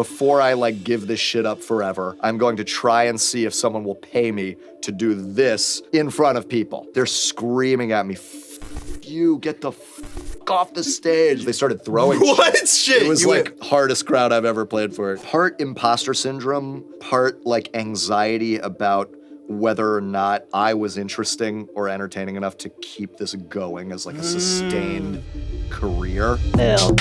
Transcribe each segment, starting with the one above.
before I like give this shit up forever, I'm going to try and see if someone will pay me to do this in front of people. They're screaming at me, you get the off the stage. They started throwing shit. It was hardest crowd I've ever played for. Part imposter syndrome, part like anxiety about whether or not I was interesting or entertaining enough to keep this going as like a sustained career. Milk,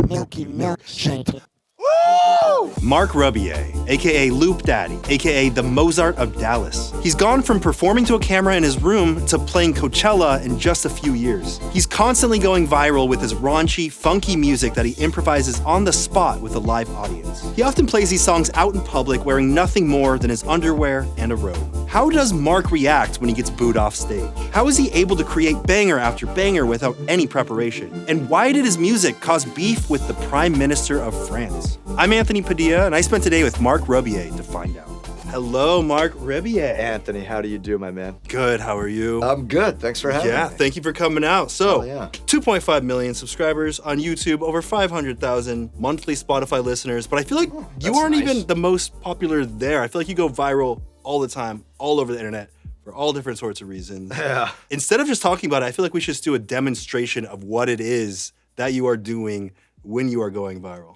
milky milkshake. Woo! Marc Rebillet, aka Loop Daddy, aka the Mozart of Dallas. He's gone from performing to a camera in his room to playing Coachella in just a few years. He's constantly going viral with his raunchy, funky music that he improvises on the spot with a live audience. He often plays these songs out in public wearing nothing more than his underwear and a robe. How does Marc react when he gets booed off stage? How is he able to create banger after banger without any preparation? And why did his music cause beef with the Prime Minister of France? I'm Anthony Padilla, and I spent today with Marc Rebillet to find out. Hello, Marc Rebillet. Anthony, how do you do, my man? Good, how are you? I'm good, thanks for having me. Yeah, thank you for coming out. So, 2.5 million subscribers on YouTube, over 500,000 monthly Spotify listeners, but I feel like you aren't even the most popular there. I feel like you go viral all the time, all over the internet, for all different sorts of reasons. Yeah. Instead of just talking about it, I feel like we should just do a demonstration of what it is that you are doing when you are going viral.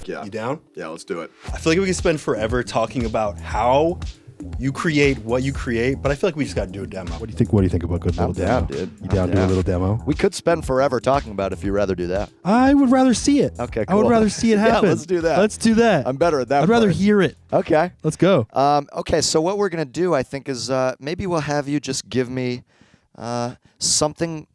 Yeah. You down? Yeah, let's do it. I feel like we could spend forever talking about how you create what you create, but I feel like we just got to do a demo. What do you think about a good little demo? I'm down, dude. You down to do a little demo? We could spend forever talking about it if you'd rather do that. I would rather see it. Okay, cool. I would rather see it happen. Yeah, let's do that. Let's do that. I'm better at that I'd rather part. hear it. Okay. Let's go. Okay, so what we're going to do, I think, is maybe we'll have you just give me something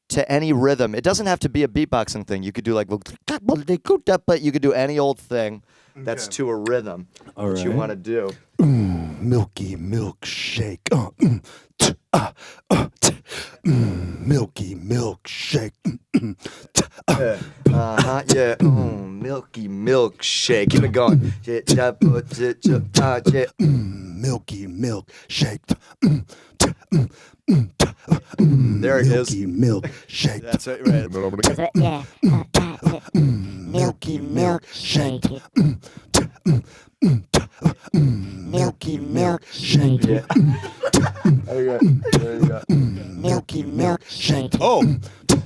to any rhythm. It doesn't have to be a beatboxing thing. You could do like, but you could do any old thing that's to a rhythm. All what you want to do. Milky milkshake. Milky milkshake. Yeah. Milky milkshake. Keep it going. Milky milkshake. There it is. Milky milkshake. That's it, right. Yeah. Milky milkshake. Milky milkshake. There you go. Milky milkshake.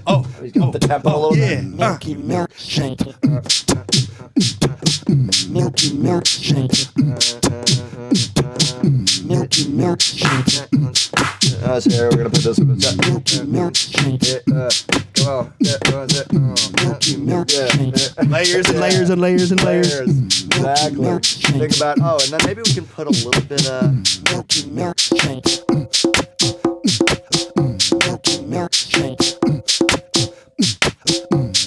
Oh, He's got the tempo a little bit. Milky milkshake. Milky milkshake. Milky milkshake. So here we're gonna put this in the Milky milkshake. Come on. Milky milkshake. layers and layers and layers and layers. Exactly. Think about, and then maybe we can put a little bit of Milky milkshake. Milky milkshake.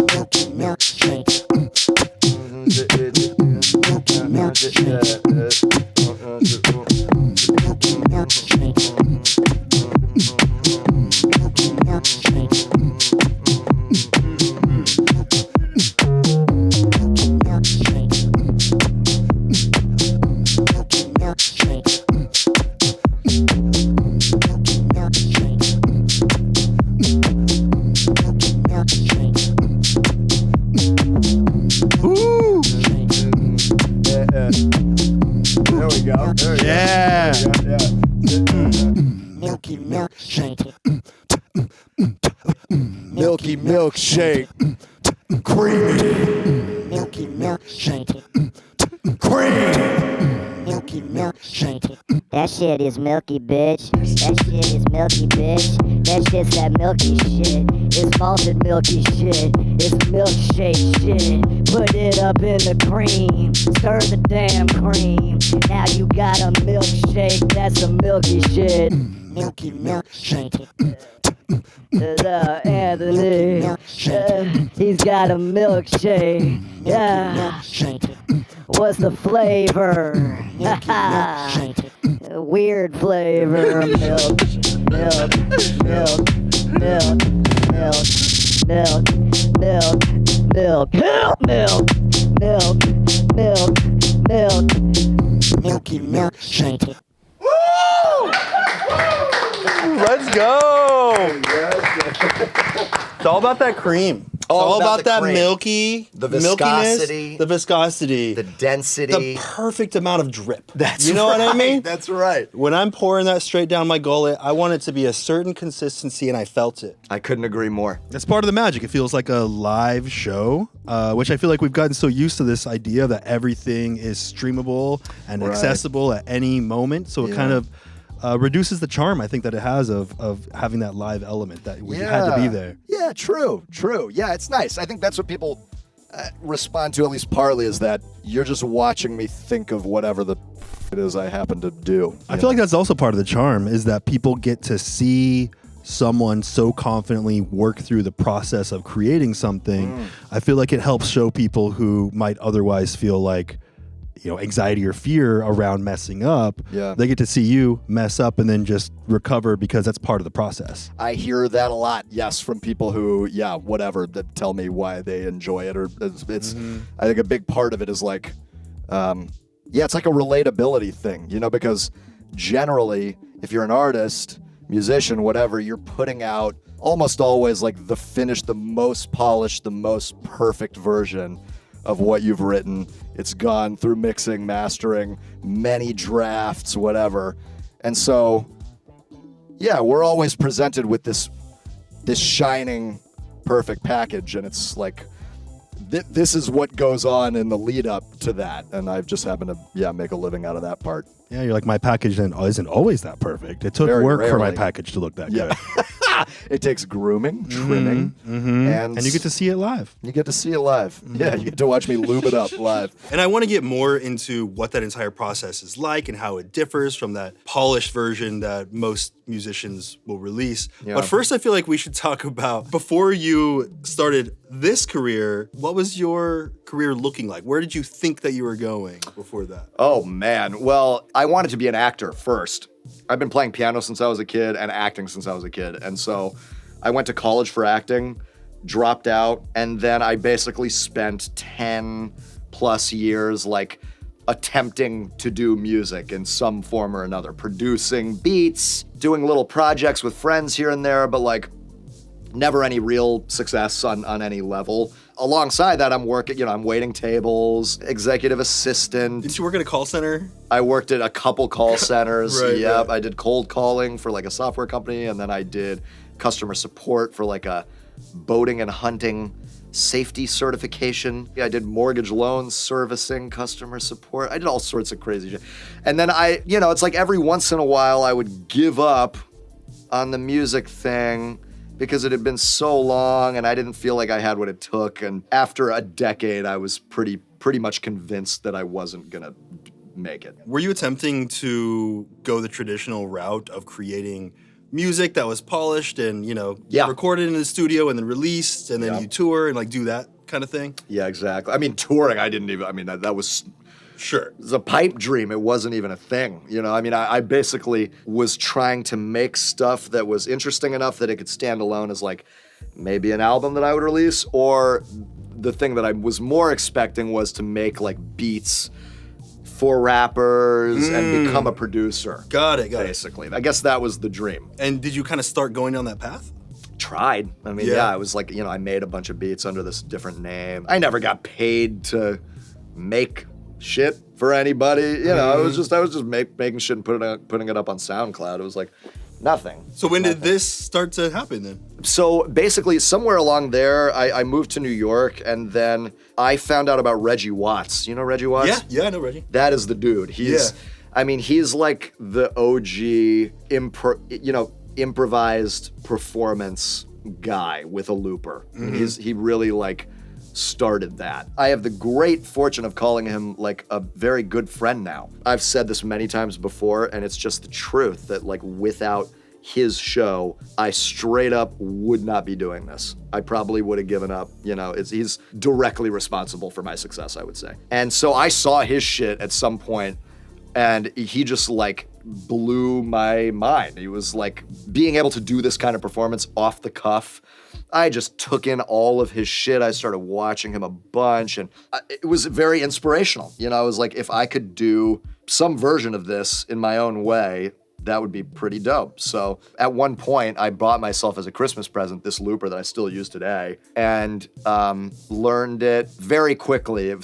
Milky milkshake. Milky milkshake. Milky milkshake. There we go. Yeah. Milky milkshake. Milky milkshake. Creamy. Milky milkshake. Cream. Milky milkshake. That shit is milky, bitch. That shit is milky, bitch. That shit's that milky shit. It's malted milky shit. It's milkshake shit. Put it up in the cream. Stir the damn cream. Now you got a milkshake. That's a milky shit. Milky milkshake. Anthony, he's got a milkshake. Yeah. What's the flavor? Weird flavor. Milk, milk, milk, milk, milk, milk, milk, milk, milk, milk, milk, milk, milky milkshake. Let's go. It's all about that cream. all about that cream. milky, The milkiness, the viscosity, the density. the perfect amount of drip. That's you know right. what I mean? That's right. When I'm pouring that straight down my gullet, I want it to be a certain consistency, and I felt it. I couldn't agree more. That's part of the magic. It feels like a live show, which I feel like we've gotten so used to this idea that everything is streamable and accessible at any moment. So it kind of reduces the charm, I think, that it has of having that live element that you had to be there. Yeah, true. Yeah, it's nice. I think that's what people respond to, at least partly, is that you're just watching me think of whatever the it is I happen to do. I feel like that's also part of the charm, is that people get to see someone so confidently work through the process of creating something. I feel like it helps show people who might otherwise feel like, anxiety or fear around messing up. Yeah. They get to see you mess up and then just recover because that's part of the process. I hear that a lot, yes, from people who, whatever, that tell me why they enjoy it. Or it's I think a big part of it is like, it's like a relatability thing, because generally, if you're an artist, musician, whatever, you're putting out almost always like the finished, the most polished, the most perfect version of what you've written. It's gone through mixing, mastering, many drafts, whatever. And so, we're always presented with this shining, perfect package. And it's like, this is what goes on in the lead up to that. And I've just happened to, make a living out of that part. Yeah, you're like, my package isn't always that perfect. It took Very work for my rarely. package to look that good. It takes grooming, trimming, And you get to see it live. You get to see it live. Yeah, you get to watch me lube it up live. And I want to get more into what that entire process is like and how it differs from that polished version that most musicians will release. Yeah. But first, I feel like we should talk about, before you started this career, what was your career looking like? Where did you think that you were going before that? Oh, man. Well, I wanted to be an actor first. I've been playing piano since I was a kid and acting since I was a kid. And so I went to college for acting, dropped out, and then I basically spent 10 plus years like attempting to do music in some form or another, producing beats, doing little projects with friends here and there, but like never any real success on any level. Alongside that, I'm working, I'm waiting tables, executive assistant. Didn't you work at a call center? I worked at a couple call centers. Right. I did cold calling for like a software company, and then I did customer support for like a boating and hunting safety certification. I did mortgage loan servicing, customer support. I did all sorts of crazy shit. And then it's like every once in a while I would give up on the music thing because it had been so long and I didn't feel like I had what it took. And after a decade, I was pretty much convinced that I wasn't gonna make it. Were you attempting to go the traditional route of creating music that was polished and, recorded in the studio and then released and then you tour and like do that kind of thing? Yeah, exactly. I mean, touring, that was... Sure. It was a pipe dream. It wasn't even a thing. I basically was trying to make stuff that was interesting enough that it could stand alone as like maybe an album that I would release, or the thing that I was more expecting was to make like beats for rappers and become a producer. Got it. Basically. I guess that was the dream. And did you kind of start going down that path? Tried. I was like, I made a bunch of beats under this different name. I never got paid to make shit for anybody. I was just making shit and putting it up on SoundCloud. It was like nothing. So when did this start to happen then? So basically somewhere along there, I moved to New York, and then I found out about Reggie Watts. You know Reggie Watts? Yeah, I know Reggie. That is the dude. He's like the OG improvised performance guy with a looper. He really like started that. I have the great fortune of calling him like a very good friend now. I've said this many times before, and it's just the truth that like without his show, I straight up would not be doing this. I probably would have given up. He's directly responsible for my success, I would say. And so I saw his shit at some point, and he just like blew my mind. He was like being able to do this kind of performance off the cuff. I just took in all of his shit. I started watching him a bunch, and it was very inspirational. I was like, if I could do some version of this in my own way, that would be pretty dope. So at one point, I bought myself as a Christmas present this looper that I still use today, and learned it very quickly.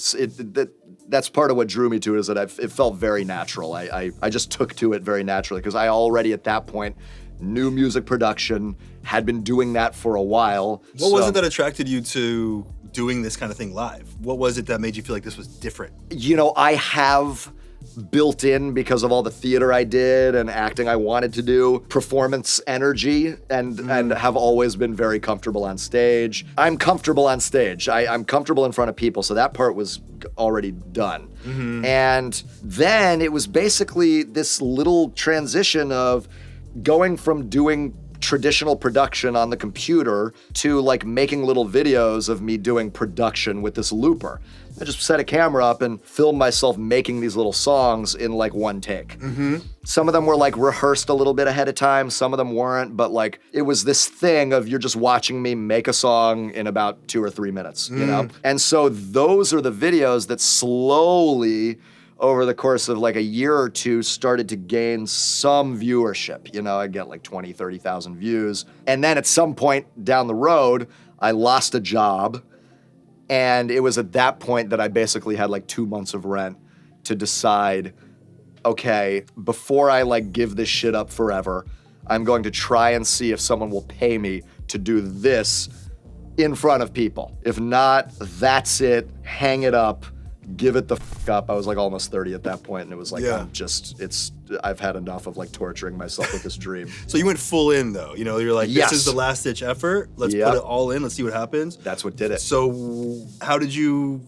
That's part of what drew me to it, is that it felt very natural. I just took to it very naturally, because I already at that point knew music production, had been doing that for a while. What was it that attracted you to doing this kind of thing live? What was it that made you feel like this was different? You know, I have built in, because of all the theater I did and acting I wanted to do, performance energy, and have always been very comfortable on stage. I'm comfortable on stage. I'm comfortable in front of people, so that part was already done. And then it was basically this little transition of going from doing traditional production on the computer to like making little videos of me doing production with this looper. I just set a camera up and filmed myself making these little songs in like one take. Some of them were like rehearsed a little bit ahead of time, some of them weren't, but like it was this thing of you're just watching me make a song in about 2 or 3 minutes, you know? And so those are the videos that slowly, over the course of like a year or two, started to gain some viewership. You know, I get like 20, 30,000 views. And then at some point down the road, I lost a job. And it was at that point that I basically had like 2 months of rent to decide, okay, before I like give this shit up forever, I'm going to try and see if someone will pay me to do this in front of people. If not, that's it, hang it up, give it the fuck up. I was like almost 30 at that point, and it was like, I've had enough of like torturing myself with this dream. So you went full in though, you know, you're like, this is the last ditch effort. Let's put it all in, let's see what happens. That's what did it. So how did you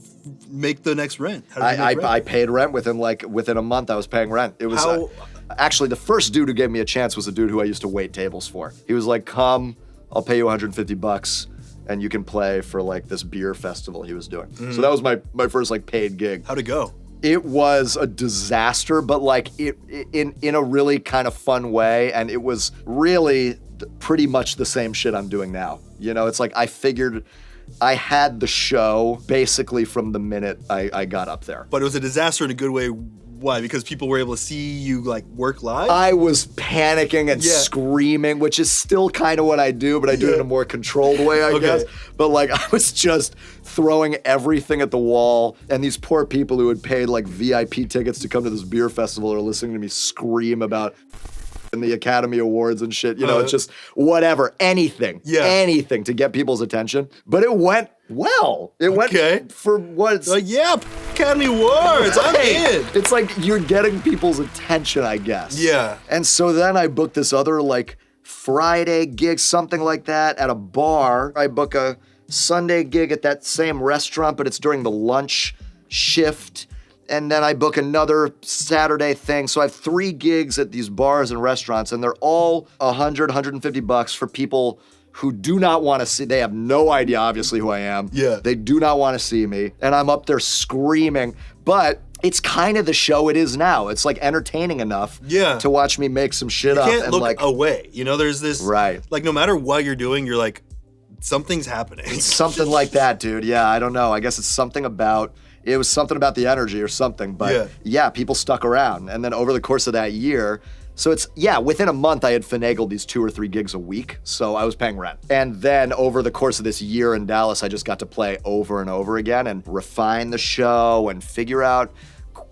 make the next rent? I paid rent within a month. I was paying rent. It was actually the first dude who gave me a chance was a dude who I used to wait tables for. He was like, come, I'll pay you $150. And you can play for like this beer festival he was doing. So that was my first like paid gig. How'd it go? It was a disaster, but like in a really kind of fun way. And it was really pretty much the same shit I'm doing now. You know, it's like I figured I had the show basically from the minute I got up there. But it was a disaster in a good way. Why? Because people were able to see you like work live? I was panicking and screaming, which is still kind of what I do, but I do it in a more controlled way, I guess. But like I was just throwing everything at the wall, and these poor people who had paid like VIP tickets to come to this beer festival are listening to me scream about in the Academy Awards and shit. You know, it's just whatever, anything to get people's attention. But it went well. It went for what it's like, Academy Awards, I'm in. It's like you're getting people's attention, I guess. Yeah. And so then I booked this other like Friday gig, something like that, at a bar. I book a Sunday gig at that same restaurant, but it's during the lunch shift. And then I book another Saturday thing. So I have 3 gigs at these bars and restaurants, and they're all $100, $150 for people who do not want to see. They have no idea, obviously, who I am. Yeah. They do not want to see me. And I'm up there screaming. But it's kind of the show it is now. It's like entertaining enough to watch me make some shit up. You can't and look like away. You know, there's this, like no matter what you're doing, you're like, something's happening. It's something like that, dude. Yeah, I don't know. I guess it's something about, it was something about the energy or something. But yeah, people stuck around. And then over the course of that year, so it's, within a month I had finagled these 2 or 3 gigs a week, so I was paying rent. And then over the course of this year in Dallas, I just got to play over and over again and refine the show and figure out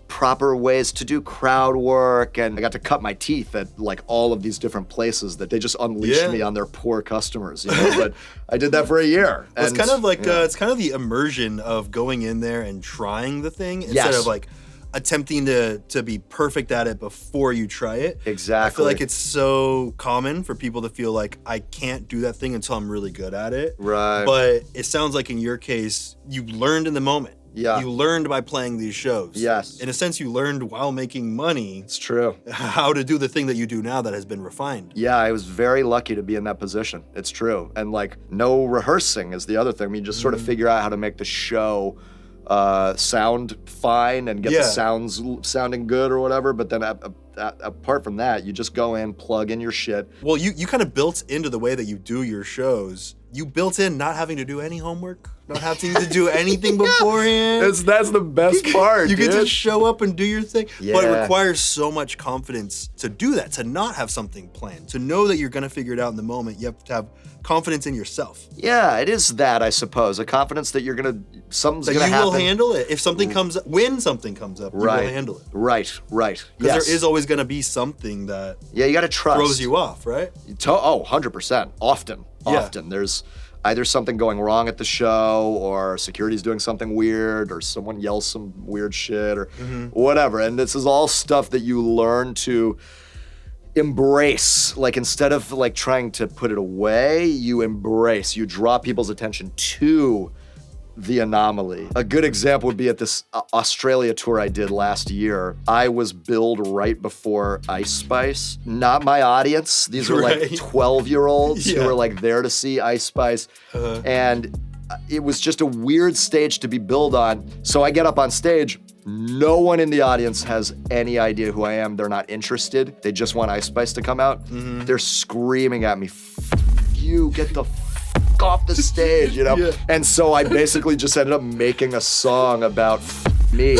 proper ways to do crowd work. And I got to cut my teeth at like all of these different places that they just unleashed me on their poor customers, you know? But I did that for a year. Well, it's kind of like, it's kind of the immersion of going in there and trying the thing instead of like, attempting to be perfect at it before you try it. Exactly. I feel like it's so common for people to feel like I can't do that thing until I'm really good at it. Right. But it sounds like in your case, you learned in the moment. Yeah. You learned by playing these shows. Yes. In a sense, you learned while making money. It's true. How to do the thing that you do now that has been refined. Yeah, I was very lucky to be in that position. It's true. And like no rehearsing is the other thing. I mean, you just sort of figure out how to make the show sound fine and get the sounds sounding good or whatever, but then apart from that, you just go in, plug in your shit. Well, you kind of built into the way that you do your shows, you built in not having to do any homework. not having to do anything beforehand. That's the best part, You get to dude. show up and do your thing. Yeah. But it requires so much confidence to do that, to not have something planned, to know that you're gonna figure it out in the moment. You have to have confidence in yourself. Yeah, it is that, I suppose. A confidence that something's That gonna you happen. will handle it. If something comes up, when something comes up, you will handle it. Right. Because Yes. there is always gonna be something that Yeah, you gotta trust. throws you off, right? 100%. Often. Yeah. There's either something going wrong at the show, or security's doing something weird, or someone yells some weird shit, or whatever. And this is all stuff that you learn to embrace. Like, instead of like trying to put it away, you embrace. You draw people's attention to the anomaly. A good example would be at this Australia tour I did last year. I was billed right before Ice Spice. Not my audience. These were like 12-year-olds who were like there to see Ice Spice. And it was just a weird stage to be billed on. So I get up on stage. No one in the audience has any idea who I am. They're not interested. They just want Ice Spice to come out. They're screaming at me, "F you, get the f off the stage," you know? Yeah. And so I basically just ended up making a song about me.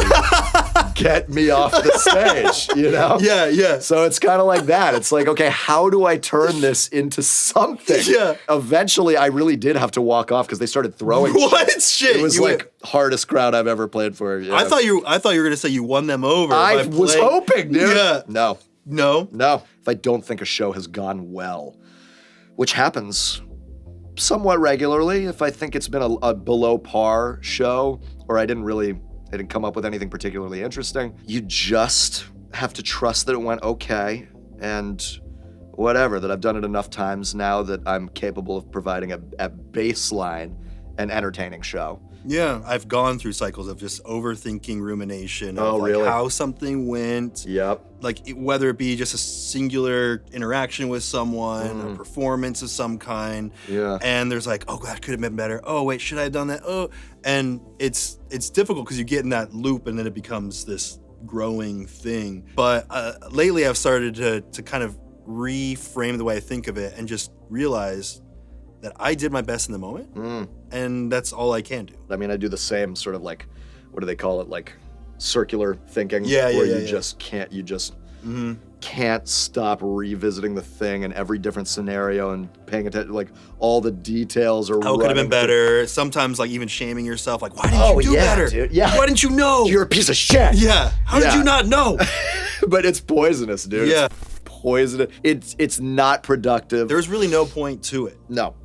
Get me off the stage, you know? Yeah. So it's kind of like that. It's like, okay, how do I turn this into something? Yeah. Eventually, I really did have to walk off because they started throwing What shit? It was like hardest crowd I've ever played for. Yeah. I thought you were gonna say you won them over. I by was playing- hoping, dude. Yeah. No. No. If I don't think a show has gone well, which happens somewhat regularly, if I think it's been a below par show, or I didn't come up with anything particularly interesting, you just have to trust that it went okay, and whatever, that I've done it enough times now that I'm capable of providing a baseline and entertaining show. Yeah, I've gone through cycles of just overthinking, rumination of Oh, like really? how something went. Yep. Like whether it be just a singular interaction with someone, a performance of some kind. Yeah. And there's like, oh, that could have been better. Oh, wait, should I have done that? Oh, and it's difficult because you get in that loop and then it becomes this growing thing. But lately I've started to kind of reframe the way I think of it and just realize that I did my best in the moment, and that's all I can do. I mean, I do the same sort of like, what do they call it? Like circular thinking. Yeah, where yeah, you yeah. just can't stop revisiting the thing in every different scenario and paying attention, like all the details are How it could have been running through- better. Sometimes like even shaming yourself, like, why didn't you do better? Dude. Yeah. Why didn't you know? You're a piece of shit. Yeah. How did Yeah. you not know? But it's poisonous, dude. Yeah. It's poisonous. It's not productive. There's really no point to it. No.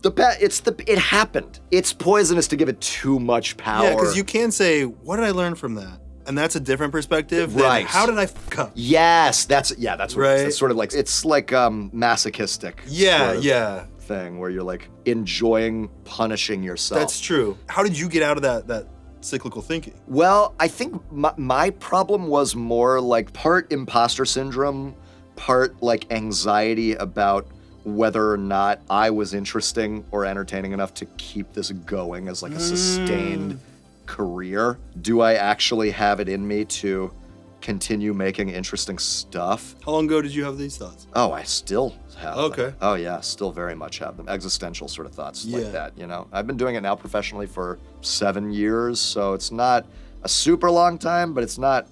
It happened. It's poisonous to give it too much power. Yeah, because you can say, what did I learn from that? And that's a different perspective than Right. how did I fuck up? Yes, that's what it is. Right. It's sort of like, it's like masochistic. Yeah, sort of yeah. thing where you're like enjoying punishing yourself. That's true. How did you get out of that cyclical thinking? Well, I think my problem was more like part imposter syndrome, part like anxiety about whether or not I was interesting or entertaining enough to keep this going as like a sustained career. Do I actually have it in me to continue making interesting stuff? How long ago did you have these thoughts? Oh, I still have them. Okay. Oh yeah, still very much have them. Existential sort of thoughts Yeah. like that, you know. I've been doing it now professionally for 7 years, so it's not a super long time, but it's not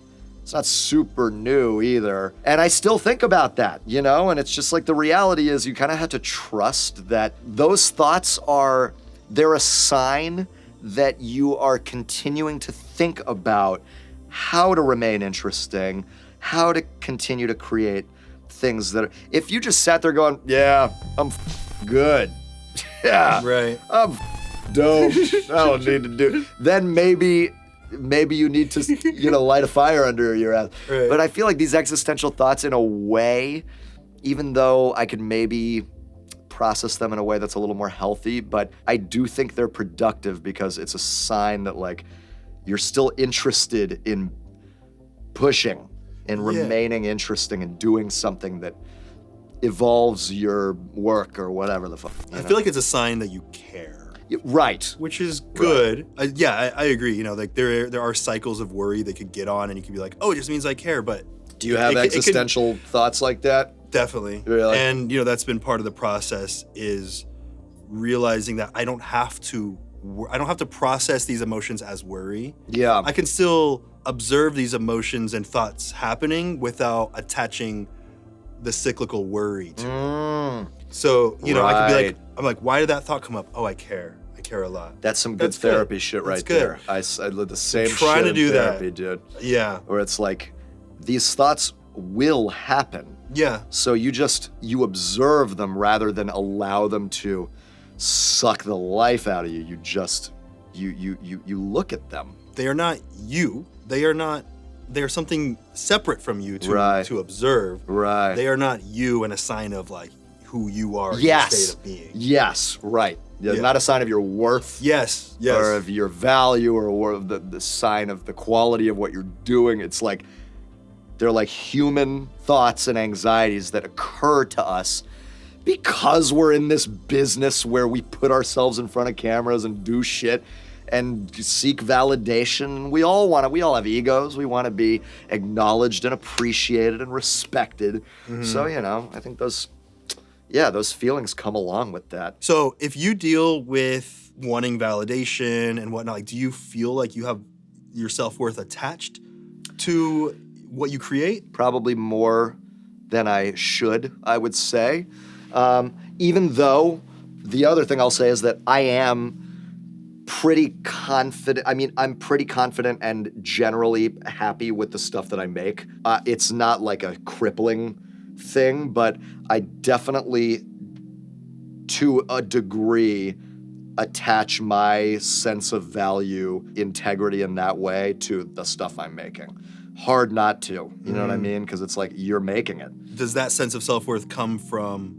super new either. And I still think about that, you know, and it's just like the reality is you kind of have to trust that those thoughts they're a sign that you are continuing to think about how to remain interesting, how to continue to create things that if you just sat there going, yeah, I'm good. Yeah. Right. I'm dope. I don't need to do. Then maybe you need to, light a fire under your ass. Right. But I feel like these existential thoughts, in a way, even though I could maybe process them in a way that's a little more healthy, but I do think they're productive because it's a sign that like you're still interested in pushing and remaining interesting and doing something that evolves your work or whatever the fuck. I feel like it's a sign that you care. Right. Which is good. Right. I agree. You know, like there are cycles of worry that could get on, and you could be like, oh, it just means I care. But do you have existential thoughts like that? Definitely. Really? And that's been part of the process is realizing that I don't have to I don't have to process these emotions as worry. Yeah. I can still observe these emotions and thoughts happening without attaching the cyclical worry to it. So, you know, I could be like, I'm like, why did that thought come up? Oh, I care. I care a lot. That's some good therapy shit right there. I did the same trying shit to do in therapy, that. dude. Yeah. Where it's like, these thoughts will happen. Yeah. So you observe them rather than allow them to suck the life out of you. You just, you look at them. They are not you. They are something separate from you to observe. Right. They are not you and a sign of like who you are in Yes. your state of being. Yes, right. Yeah, not a sign of your worth. Yes. Or of your value or of the sign of the quality of what you're doing. It's like, they're like human thoughts and anxieties that occur to us because we're in this business where we put ourselves in front of cameras and do shit and seek validation. We all have egos. We want to be acknowledged and appreciated and respected. So, you know, I think those feelings come along with that. So if you deal with wanting validation and whatnot, like, do you feel like you have your self-worth attached to what you create? Probably more than I should, I would say. Even though the other thing I'll say is that I am pretty confident. I mean, I'm pretty confident and generally happy with the stuff that I make. It's not like a crippling thing, but I definitely, to a degree, attach my sense of value, integrity in that way to the stuff I'm making. Hard not to, you know what I mean? Because it's like, you're making it. Does that sense of self-worth come from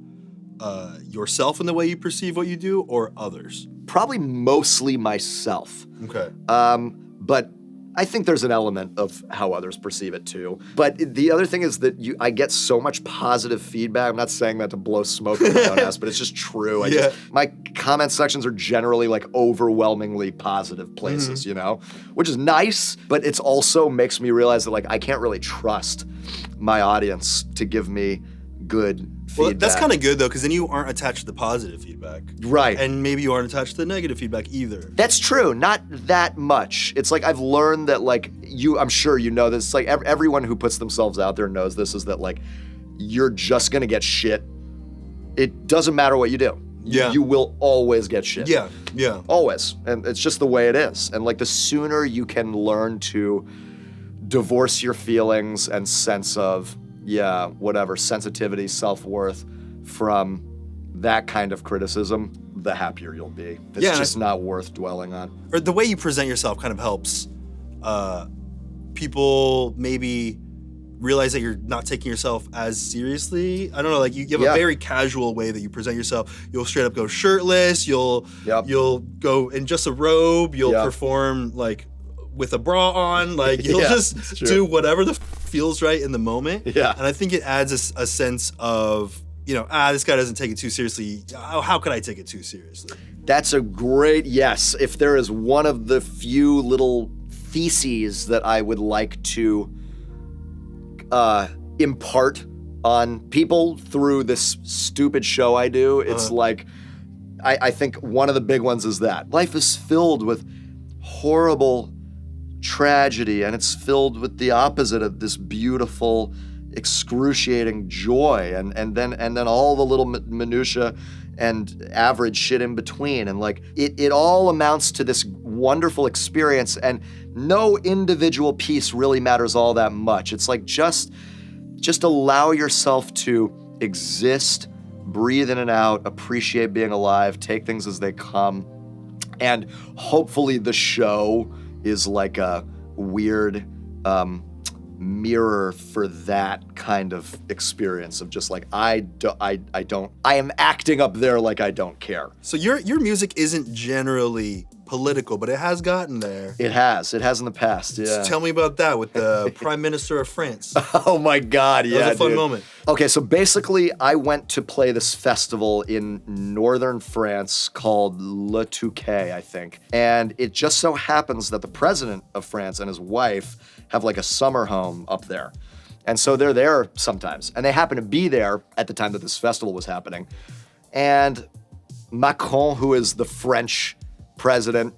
yourself in the way you perceive what you do, or others? Probably mostly myself. Okay. But I think there's an element of how others perceive it too. But the other thing is that I get so much positive feedback. I'm not saying that to blow smoke up my own ass, but it's just true. My comment sections are generally like overwhelmingly positive places, you know? Which is nice, but it's also makes me realize that like I can't really trust my audience to give me good feedback. Well, that's kind of good though, because then you aren't attached to the positive feedback. Right. And maybe you aren't attached to the negative feedback either. That's true. Not that much. It's like I've learned that like I'm sure you know this, like everyone who puts themselves out there knows this, is that like you're just gonna get shit. It doesn't matter what you do. Yeah. You will always get shit. Yeah, yeah. Always. And it's just the way it is. And like the sooner you can learn to divorce your feelings and sense of, sensitivity, self-worth from that kind of criticism, the happier you'll be. It's just not worth dwelling on. Or the way you present yourself kind of helps people maybe realize that you're not taking yourself as seriously. I don't know, like you have a very casual way that you present yourself. You'll straight up go shirtless, you'll go in just a robe, you'll perform like with a bra on, like you'll just do whatever the feels right in the moment. Yeah. And I think it adds a sense of, you know, this guy doesn't take it too seriously. How could I take it too seriously? That's a great yes. If there is one of the few little theses that I would like to impart on people through this stupid show I do, it's like, I think one of the big ones is that life is filled with horrible tragedy, and it's filled with the opposite of this beautiful, excruciating joy, and then all the little minutia and average shit in between, and like it all amounts to this wonderful experience, and no individual piece really matters all that much. It's like just allow yourself to exist, breathe in and out, appreciate being alive, take things as they come, and hopefully the show is like a weird mirror for that kind of experience of just like I am acting up there like I don't care. So your music isn't generally political, but it has gotten there. It has in the past. Yeah. So tell me about that with the Prime Minister of France. Oh my God, yeah, that was a fun dude. moment. Okay, so basically I went to play this festival in northern France called Le Touquet, I think. And it just so happens that the president of France and his wife have like a summer home up there. And so they're there sometimes. And they happen to be there at the time that this festival was happening. And Macron, who is the French president,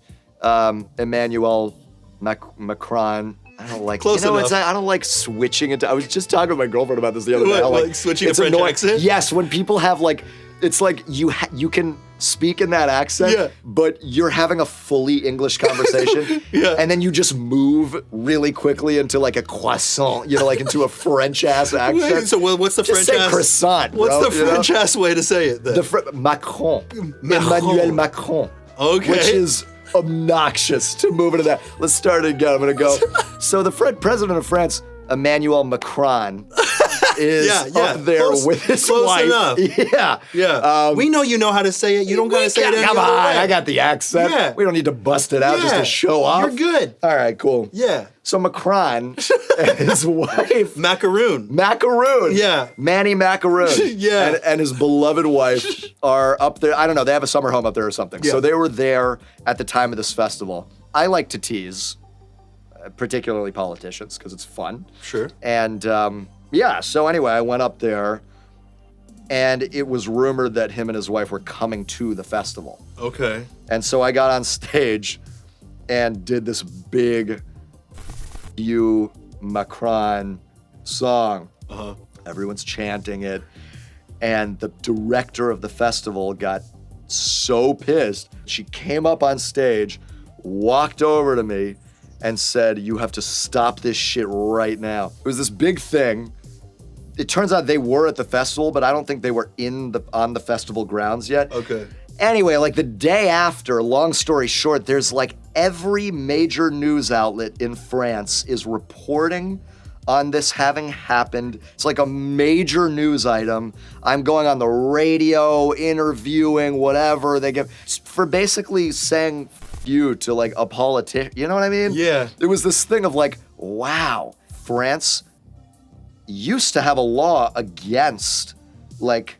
Emmanuel Macron. I don't like, Close enough. I don't like switching it. I was just talking to my girlfriend about this the other day. how, Like switching a it's French annoying. accent? Yes, when people have like, it's like you can speak in that accent, Yeah. but you're having a fully English conversation, Yeah. and then you just move really quickly into like a croissant, like into a French-ass accent. Wait, so what's the Just French say ass? croissant, What's bro, the French ass way to say it then? Macron. Emmanuel Macron. Okay. Which is obnoxious to move into that. Let's start it again. I'm gonna go. So the president of France, Emmanuel Macron, is up there Close- with his close wife. enough. Yeah. We know you know how to say it. You don't gotta say it any Come other on, way. I got the accent. Yeah. We don't need to bust it out just Yeah. to show off. You're good. All right, cool. Yeah. So Macron and his wife, Macaroon. Macaroon. Manny Macaroon. Yeah. And his beloved wife are up there. I don't know. They have a summer home up there or something. Yeah. So they were there at the time of this festival. I like to tease, particularly politicians, because it's fun. Sure. And so anyway, I went up there, and it was rumored that him and his wife were coming to the festival. Okay. And so I got on stage and did this big you Macron song. Uh-huh. Everyone's chanting it. And the director of the festival got so pissed. She came up on stage, walked over to me, and said, "You have to stop this shit right now." It was this big thing. It turns out they were at the festival, but I don't think they were on the festival grounds yet. Okay. Anyway, like the day after, long story short, there's like every major news outlet in France is reporting on this having happened. It's like a major news item. I'm going on the radio, interviewing, whatever they give, for basically saying you to like a politician. You know what I mean? Yeah. It was this thing of like, wow, France used to have a law against like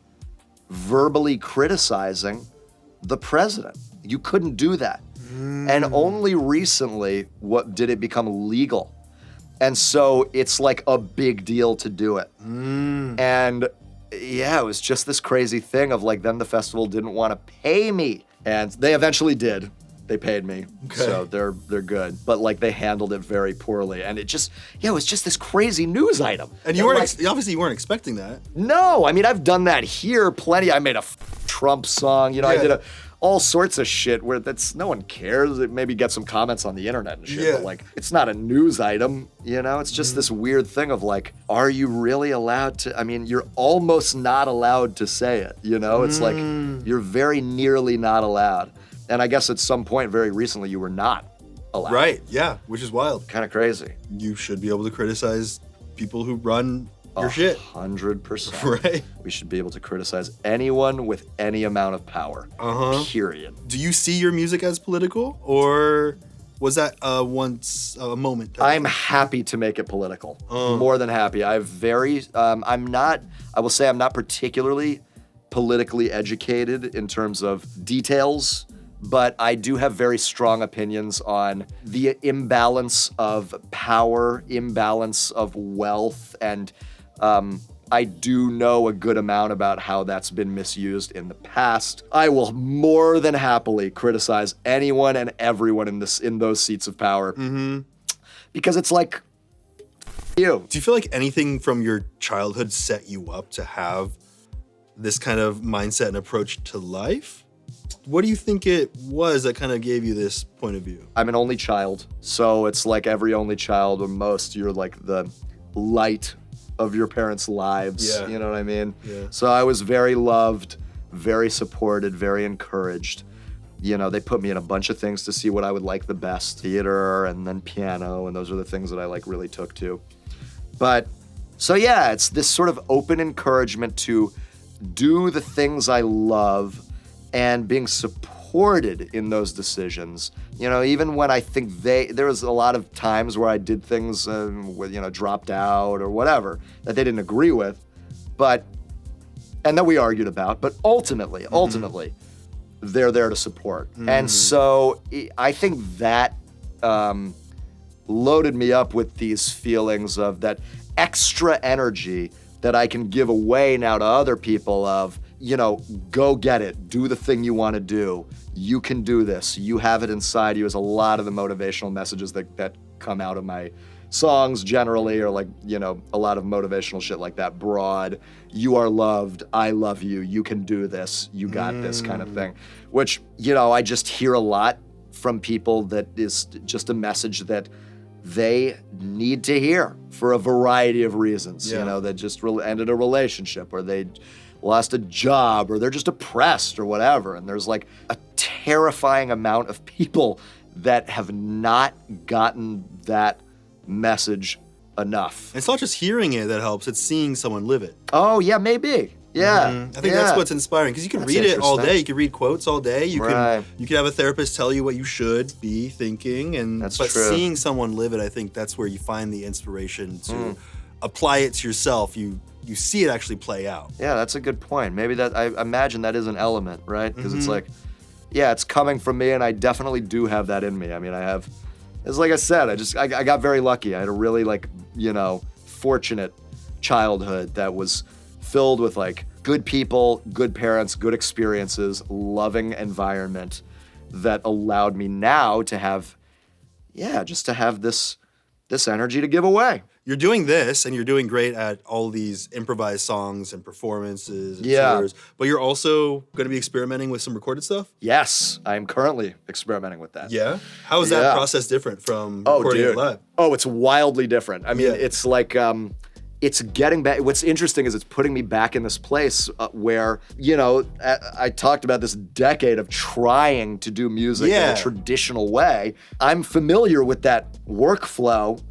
verbally criticizing the president. You couldn't do that. And only recently did it become legal. And so it's like a big deal to do it. And yeah, it was just this crazy thing of like, then the festival didn't want to pay me. And they eventually did. They paid me. Okay. So they're good. But like they handled it very poorly. And it just, it was just this crazy news item. And you weren't obviously you weren't expecting that. No, I mean, I've done that here plenty. I made a Trump song, I did all sorts of shit where no one cares. It maybe gets some comments on the internet and shit, but like, it's not a news item, It's just this weird thing of like, are you really allowed to? I mean, you're almost not allowed to say it, It's like, you're very nearly not allowed. And I guess at some point very recently you were not allowed. Right, yeah, which is wild. Kind of crazy. You should be able to criticize people who run your shit. 100%. Right. We should be able to criticize anyone with any amount of power. Period. Do you see your music as political, or was that once a moment? I'm happy to make it political. More than happy. I will say I'm not particularly politically educated in terms of details, but I do have very strong opinions on the imbalance of power, imbalance of wealth, and I do know a good amount about how that's been misused in the past. I will more than happily criticize anyone and everyone in those seats of power. Because it's like, you. Do you feel like anything from your childhood set you up to have this kind of mindset and approach to life? What do you think it was that kind of gave you this point of view? I'm an only child, so it's like every only child, or most, you're like the light of your parents' lives. Yeah. You know what I mean? Yeah. So I was very loved, very supported, very encouraged. They put me in a bunch of things to see what I would like the best. Theater and then piano, and those are the things that I like really took to. But, so yeah, it's this sort of open encouragement to do the things I love and being supported in those decisions. Even when I think there was a lot of times where I did things with, dropped out or whatever that they didn't agree with, and that we argued about, but ultimately, they're there to support. And so I think that loaded me up with these feelings of that extra energy that I can give away now to other people of, go get it, do the thing you want to do, you can do this. You have it inside you is a lot of the motivational messages that come out of my songs generally, or like, you know, a lot of motivational shit like that. Broad, you are loved, I love you, you can do this, you got this kind of thing. Which, you know, I just hear a lot from people that is just a message that they need to hear for a variety of reasons. You know, they just ended a relationship, or they lost a job, or they're just depressed or whatever. And there's like a terrifying amount of people that have not gotten that message enough. It's not just hearing it that helps, it's seeing someone live it. Oh, yeah, maybe. Yeah. I think that's what's inspiring, because you can read it all day. You can read quotes all day. You can have a therapist tell you what you should be thinking, but seeing someone live it, I think that's where you find the inspiration to apply it to yourself. You see it actually play out. Yeah, that's a good point. Maybe that, I imagine that is an element, right? Because it's like, yeah, it's coming from me, and I definitely do have that in me. I mean, it's like I said, I got very lucky. I had a really, like, you know, fortunate childhood that was filled with like good people, good parents, good experiences, loving environment that allowed me now to have, just to have this energy to give away. You're doing this, and you're doing great at all these improvised songs and performances and tours, but you're also going to be experimenting with some recorded stuff? Yes, I'm currently experimenting with that. Yeah? How is that process different from recording it live? Oh, it's wildly different. I mean, it's like, it's getting back. What's interesting is it's putting me back in this place where, you know, I talked about this decade of trying to do music in a traditional way. I'm familiar with that workflow.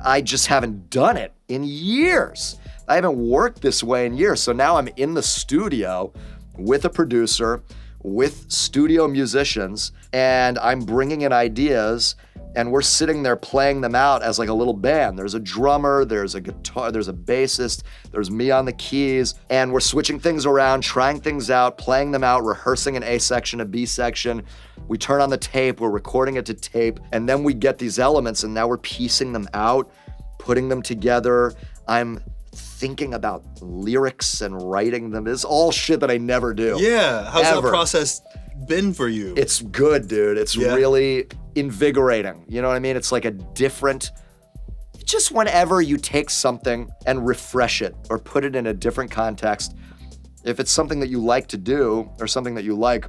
I just haven't done it in years. I haven't worked this way in years. So now I'm in the studio with a producer, with studio musicians, and I'm bringing in ideas, and we're sitting there playing them out as like a little band. There's a drummer, there's a guitar, there's a bassist, there's me on the keys, and we're switching things around, trying things out, playing them out, rehearsing an A section, a B section. We turn on the tape, we're recording it to tape, and then we get these elements, and now we're piecing them out, putting them together. I'm thinking about lyrics and writing them. It's all shit that I never do. Yeah, how's that process been for you? It's good, dude. It's really invigorating. You know what I mean? It's like a different, just whenever you take something and refresh it or put it in a different context, if it's something that you like to do or something that you like,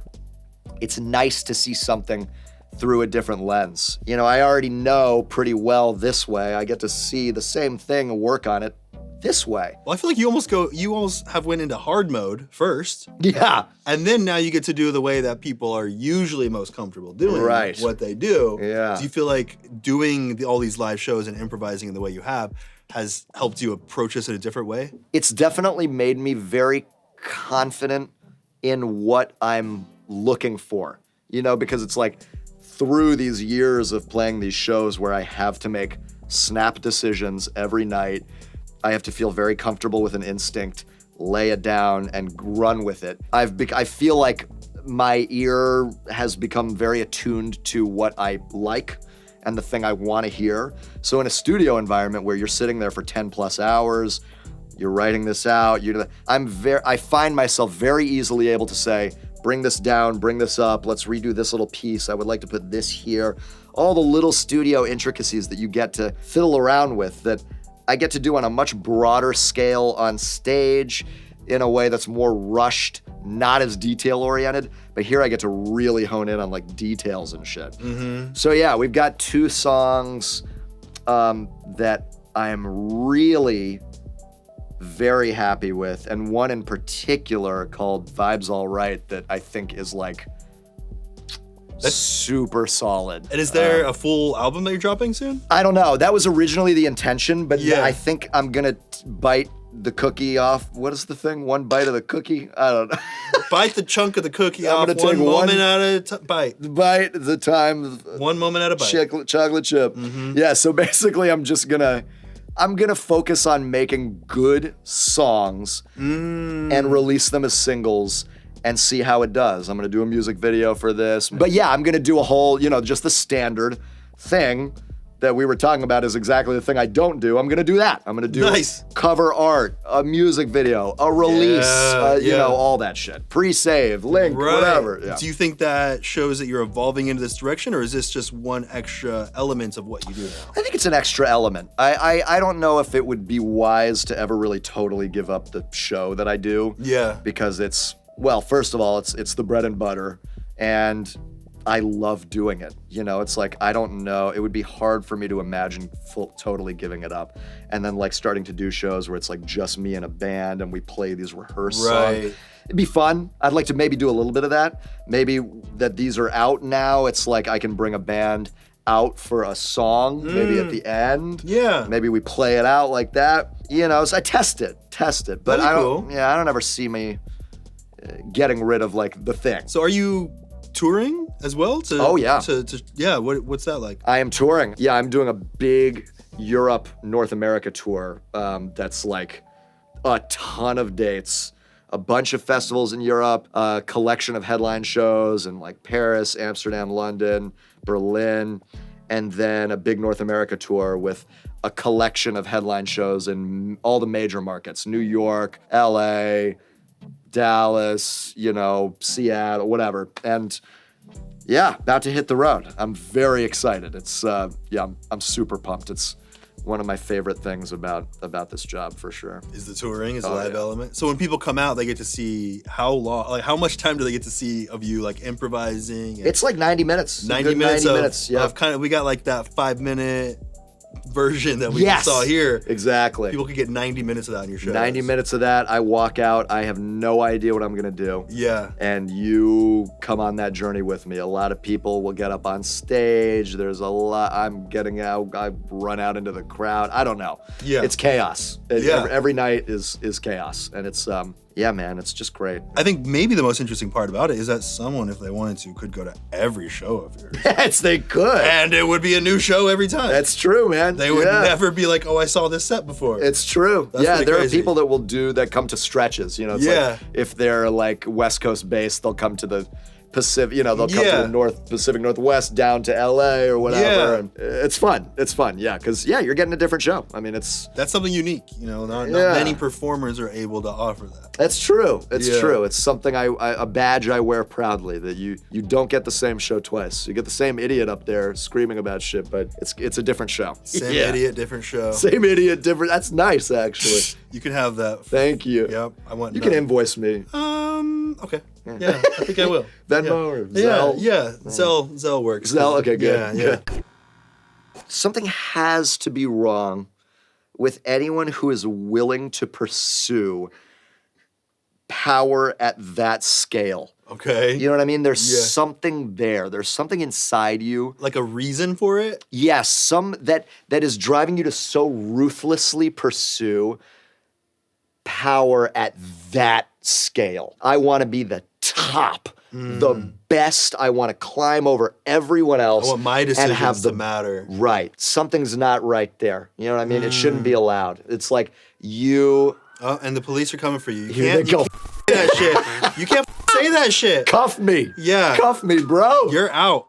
it's nice to see something through a different lens. You know, I already know pretty well this way. I get to see the same thing and work on it this way. Well, I feel like you almost have went into hard mode first. Yeah. And then now you get to do the way that people are usually most comfortable doing what they do. Yeah. Do you feel like doing all these live shows and improvising in the way you have has helped you approach this in a different way? It's definitely made me very confident in what I'm looking for, you know, because it's like through these years of playing these shows where I have to make snap decisions every night, I have to feel very comfortable with an instinct, lay it down, and run with it. I feel like my ear has become very attuned to what I like and the thing I want to hear. So in a studio environment where you're sitting there for 10 plus hours, you're writing this out, I find myself very easily able to say, bring this down, bring this up, let's redo this little piece, I would like to put this here. All the little studio intricacies that you get to fiddle around with that I get to do on a much broader scale on stage in a way that's more rushed, not as detail-oriented, but here I get to really hone in on like details and shit. Mm-hmm. So yeah, we've got 2 songs that I am really very happy with, and one in particular called Vibes All Right that I think is like that's super solid. And is there a full album that you're dropping soon? I don't know. That was originally the intention, but I think I'm gonna bite the cookie off. What is the thing? One bite of the cookie? I don't know. Bite the chunk of the cookie off. I'm gonna take one moment at a bite. Bite the time. One moment at a bite. Chocolate chip. Mm-hmm. Yeah. So basically, I'm gonna focus on making good songs and release them as singles and see how it does. I'm gonna do a music video for this. But yeah, I'm gonna do a whole, just the standard thing that we were talking about is exactly the thing I don't do. I'm gonna do that. I'm gonna do Nice. cover art, a music video, a release, you know, all that shit. Pre-save, link, whatever. Yeah. Do you think that shows that you're evolving into this direction, or is this just one extra element of what you do now? I think it's an extra element. I don't know if it would be wise to ever really totally give up the show that I do. Yeah. Because it's, well, first of all, it's the bread and butter, and I love doing it. You know, it's like, I don't know, it would be hard for me to imagine totally giving it up. And then like starting to do shows where it's like just me and a band and we play these rehearsed songs. It'd be fun. I'd like to maybe do a little bit of that. Maybe that these are out now, it's like I can bring a band out for a song, maybe at the end. Yeah. Maybe we play it out like that. You know, so I test it. But I don't, cool. I don't ever see me getting rid of like the thing. So are you touring as well? Oh, yeah. Yeah, what's that like? I am touring. Yeah, I'm doing a big Europe, North America tour that's like a ton of dates, a bunch of festivals in Europe, a collection of headline shows in like Paris, Amsterdam, London, Berlin, and then a big North America tour with a collection of headline shows in all the major markets, New York, LA, Dallas, you know, Seattle, whatever. And yeah, about to hit the road. I'm very excited. It's, I'm super pumped. It's one of my favorite things about this job for sure. Is the touring, is the live element. So when people come out, they get to see how long, like how much time do they get to see of you like improvising? It's like 90 minutes. 90 minutes yeah. of kind of, we got like that 5-minute version that we saw here. Exactly. People could get 90 minutes of that on your show. 90 minutes of that. I walk out. I have no idea what I'm going to do. Yeah. And you come on that journey with me. A lot of people will get up on stage. There's a lot. I'm getting out. I run out into the crowd. I don't know. Yeah. It's chaos. Every night is chaos. And it's, yeah, man, it's just great. I think maybe the most interesting part about it is that someone, if they wanted to, could go to every show of yours. Yes, they could. And it would be a new show every time. That's true, man. They would never be like, oh, I saw this set before. It's true. That's there crazy. are people that come to stretches, you know. It's like if they're like West Coast based, they'll come to the Pacific, you know, they'll come to the Pacific Northwest down to LA or whatever. Yeah. And it's fun. It's fun, yeah, because you're getting a different show. I mean, that's something unique, you know. Not many performers are able to offer that. That's true. It's true. It's something a badge I wear proudly, that you don't get the same show twice. You get the same idiot up there screaming about shit, but it's a different show. Same idiot, different show. Same idiot, different. That's nice, actually. You can have that. Thank you. Yep. I want. You can invoice me. Okay. Yeah, I think I will. Venmo or Zelle? Yeah. Zelle works. Zelle, okay, good. Yeah. Something has to be wrong with anyone who is willing to pursue power at that scale. Okay. You know what I mean? There's something there. There's something inside you. Like a reason for it? Yes, that is driving you to so ruthlessly pursue power at that scale. I want to be the top, the best. I want to climb over everyone else. I want my decisions and have to matter. Right. Something's not right there. You know what I mean? It shouldn't be allowed. It's like you... Oh, and the police are coming for you. Here they go. That shit. You can't say that shit. Cuff me. Yeah. Cuff me, bro. You're out.